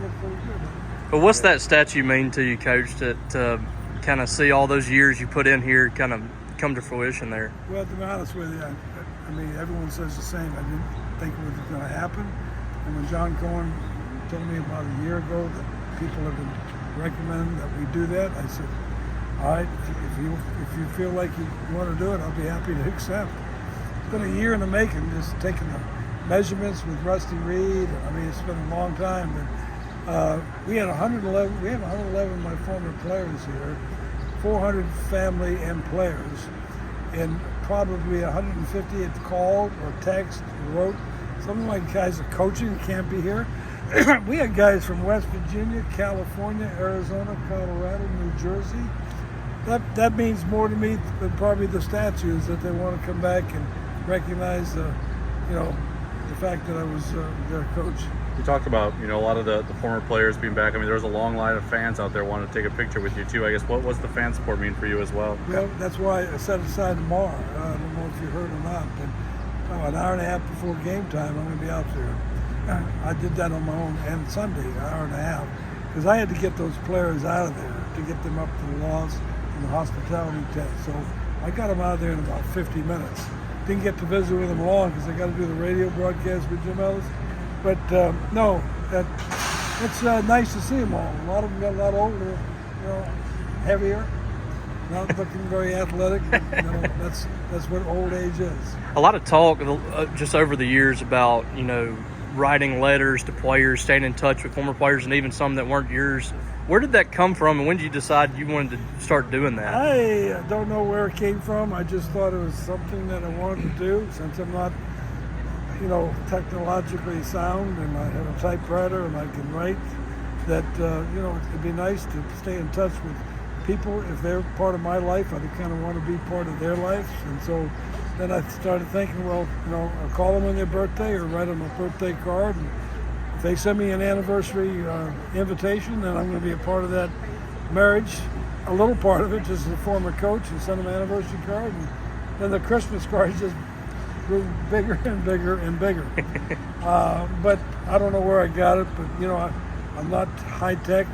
that's pretty good. But what's that statue mean to you, Coach, to kind of see all those years you put in here kind of come to fruition there? Well, to be honest with you, I mean, everyone says the same. I didn't think it was going to happen. And when John Cohen told me about a year ago that people have been recommending that we do that, I said, all right, if you feel like you want to do it, I'll be happy to accept. It's been a year in the making, just taking the measurements with Rusty Reed. I mean, it's been a long time. But we had 111. We have 111 of my former players here, 400 family and players, and probably 150 had called or text or wrote. Some of my guys are coaching, can't be here. We had guys from West Virginia, California, Arizona, Colorado, New Jersey. That means more to me than probably the statues, that they want to come back and recognize the fact that I was their coach. You talked about, a lot of the former players being back. I mean, there was a long line of fans out there wanting to take a picture with you too. I guess what does the fan support mean for you as well? Well, that's why I set aside tomorrow. I don't know if you heard or not, but an hour and a half before game time, I'm going to be out there. I did that on my own, and Sunday, an hour and a half, because I had to get those players out of there to get them up to the loss and the hospitality test. So I got them out of there in about 50 minutes. Didn't get to visit with them long because I got to do the radio broadcast with Jim Ellis. But no, it's nice to see them all. A lot of them got a lot older, heavier, not looking very athletic. That's what old age is. A lot of talk just over the years about, writing letters to players, staying in touch with former players, and even some that weren't yours. Where did that come from, and when did you decide you wanted to start doing that? I don't know where it came from. I just thought it was something that I wanted to do, since I'm not, technologically sound, and I have a typewriter and I can write, that, it'd be nice to stay in touch with people. If they're part of my life, I kind of want to be part of their lives. And so then I started thinking, well, I'll call them on their birthday or write them a birthday card. And if they send me an anniversary invitation, then I'm going to be a part of that marriage, a little part of it, just as a former coach, and send them an anniversary card. And then the Christmas cards just grew bigger and bigger and bigger. But I don't know where I got it, but I'm not high tech,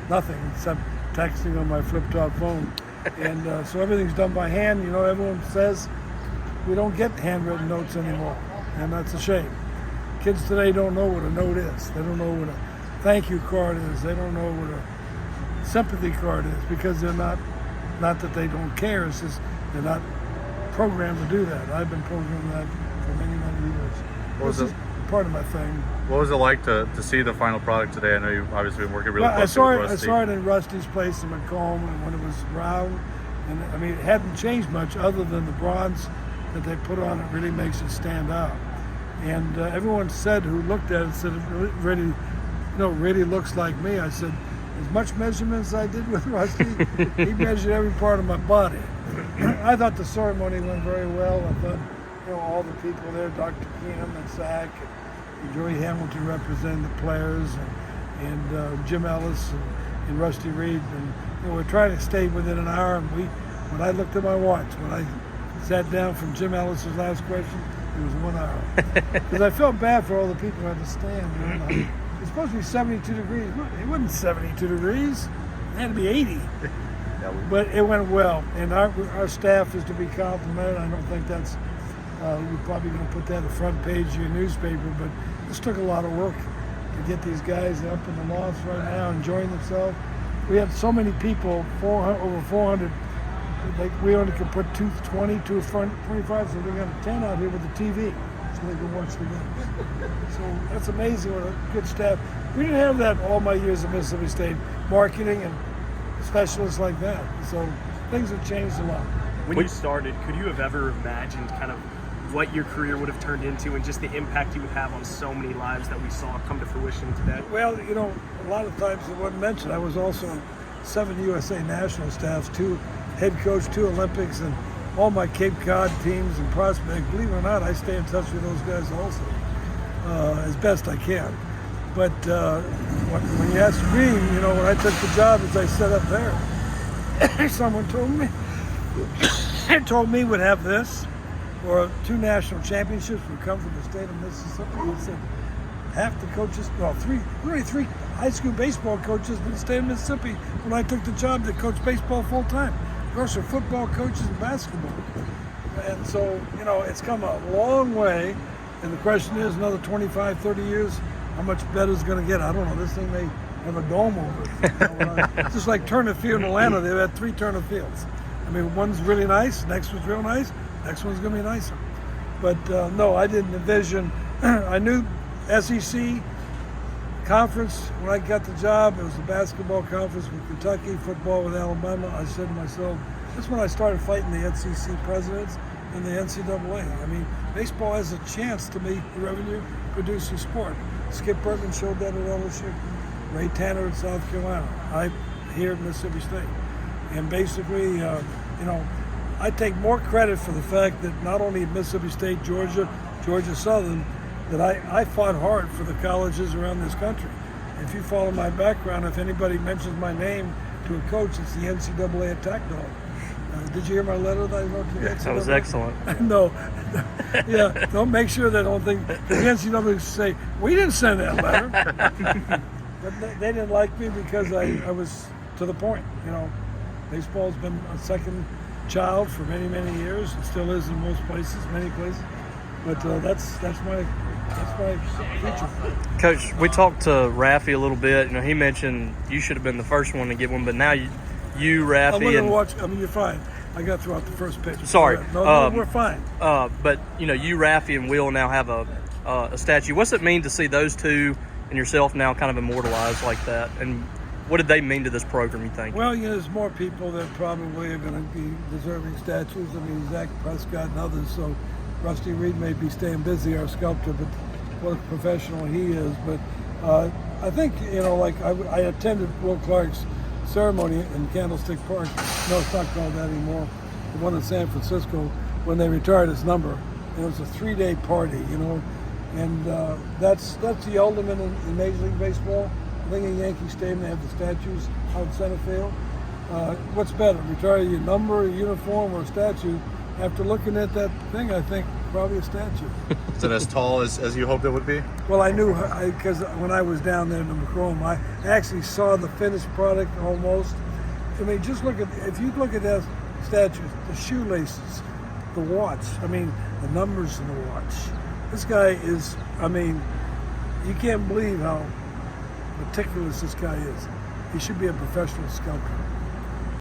nothing except texting on my flip top phone. And so everything's done by hand. Everyone says we don't get handwritten notes anymore, and that's a shame. Kids today don't know what a note is. They don't know what a thank you card is. They don't know what a sympathy card is, because they're not that they don't care, it's just they're not programmed to do that. I've been programmed that for many, many years. This is part of my thing. What was it like to see the final product today? I know you've obviously been working really closely with Rusty. I saw it in Rusty's place in Macomb, and when it was round, and I mean, it hadn't changed much other than the bronze that they put on it really makes it stand out. And everyone said, who looked at it, said it really looks like me. I said, as much measurements I did with Rusty, he measured every part of my body. I thought the ceremony went very well. I thought, all the people there, Dr. Keenum and Zach, and Joey Hamilton representing the players, and Jim Ellis and Rusty Reed. And we're trying to stay within an hour. And when I looked at my watch, when I sat down from Jim Ellis's last question, it was 1 hour. Because I felt bad for all the people who had to stand. It's supposed to be 72 degrees. It wasn't 72 degrees. It had to be 80. But it went well. And our staff is to be complimented. I don't think that's, you're probably going to put that on the front page of your newspaper, but this took a lot of work to get these guys up in the lofts right now, enjoying themselves. We had so many people, over 400. We only could put 220, 225, so we got a 10 out here with the TV, so they can watch the games. So that's amazing, what a good staff. We didn't have that all my years at Mississippi State, marketing and specialists like that. So things have changed a lot. When you started, could you have ever imagined kind of what your career would have turned into and just the impact you would have on so many lives that we saw come to fruition today? Well, a lot of times it wasn't mentioned. I was also on 7 USA national staffs, 2 head coach, 2 Olympics, and all my Cape Cod teams and prospects. Believe it or not, I stay in touch with those guys also, as best I can. But when you ask me, when I took the job, as I said up there, someone told me we'd have this, or 2 national championships would come from the state of Mississippi. He said, half the coaches, well, only three high school baseball coaches in the state of Mississippi when I took the job to coach baseball full time. Of course, are football coaches and basketball. And so, it's come a long way. And the question is, another 25, 30 years, how much better is it going to get? I don't know. This thing may have a dome over it. Just like Turner Field in Atlanta, they've had 3 Turner Fields. I mean, one's really nice, next one's real nice, next one's going to be nicer. But no, I didn't envision. I knew SEC conference when I got the job. It was the basketball conference with Kentucky, football with Alabama. I said to myself, this is when I started fighting the SEC presidents and the NCAA. I mean, baseball has a chance to be a revenue-producing sport. Skip Bertman showed that at LSU. Ray Tanner at South Carolina. I here at Mississippi State. And basically, I take more credit for the fact that not only at Mississippi State, Georgia Southern, that I fought hard for the colleges around this country. If you follow my background, if anybody mentions my name to a coach, it's the NCAA attack dog. Did you hear my letter that I wrote to the NCAA? That was excellent. No. Yeah, don't make sure they don't think, the NCAA say, we didn't send that letter. But they didn't like me because I was to the point. Baseball's been a second child for many, many years. It still is in most places, many places. But that's my future. Coach, we talked to Raffy a little bit. He mentioned you should have been the first one to get one, but now you Raffy, I'm going to watch. You're fine. I got through out the first pitch. Sorry. No, we're fine. But you, Raffy, and Will now have a statue. What's it mean to see those two and yourself now kind of immortalized like that? And what did they mean to this program, you think? Well, there's more people that probably are going to be deserving statues. I mean, Zach Prescott and others. So Rusty Reed may be staying busy, our sculptor, but what a professional he is. But I think, I attended Will Clark's ceremony in Candlestick Park. No, it's not called that anymore. The one in San Francisco when they retired his number. It was a 3-day party, and that's the ultimate in Major League Baseball. I think in Yankee Stadium they have the statues out in center field. What's better, retire your number, a uniform, or a statue? After looking at that thing, I think probably a statue. Is it as tall as you hoped it would be? Well, I knew, because when I was down there in the Macomb, I actually saw the finished product almost. I mean, if you look at that statue, the shoelaces, the watch, the numbers in the watch. This guy is, you can't believe how meticulous this guy is. He should be a professional sculptor.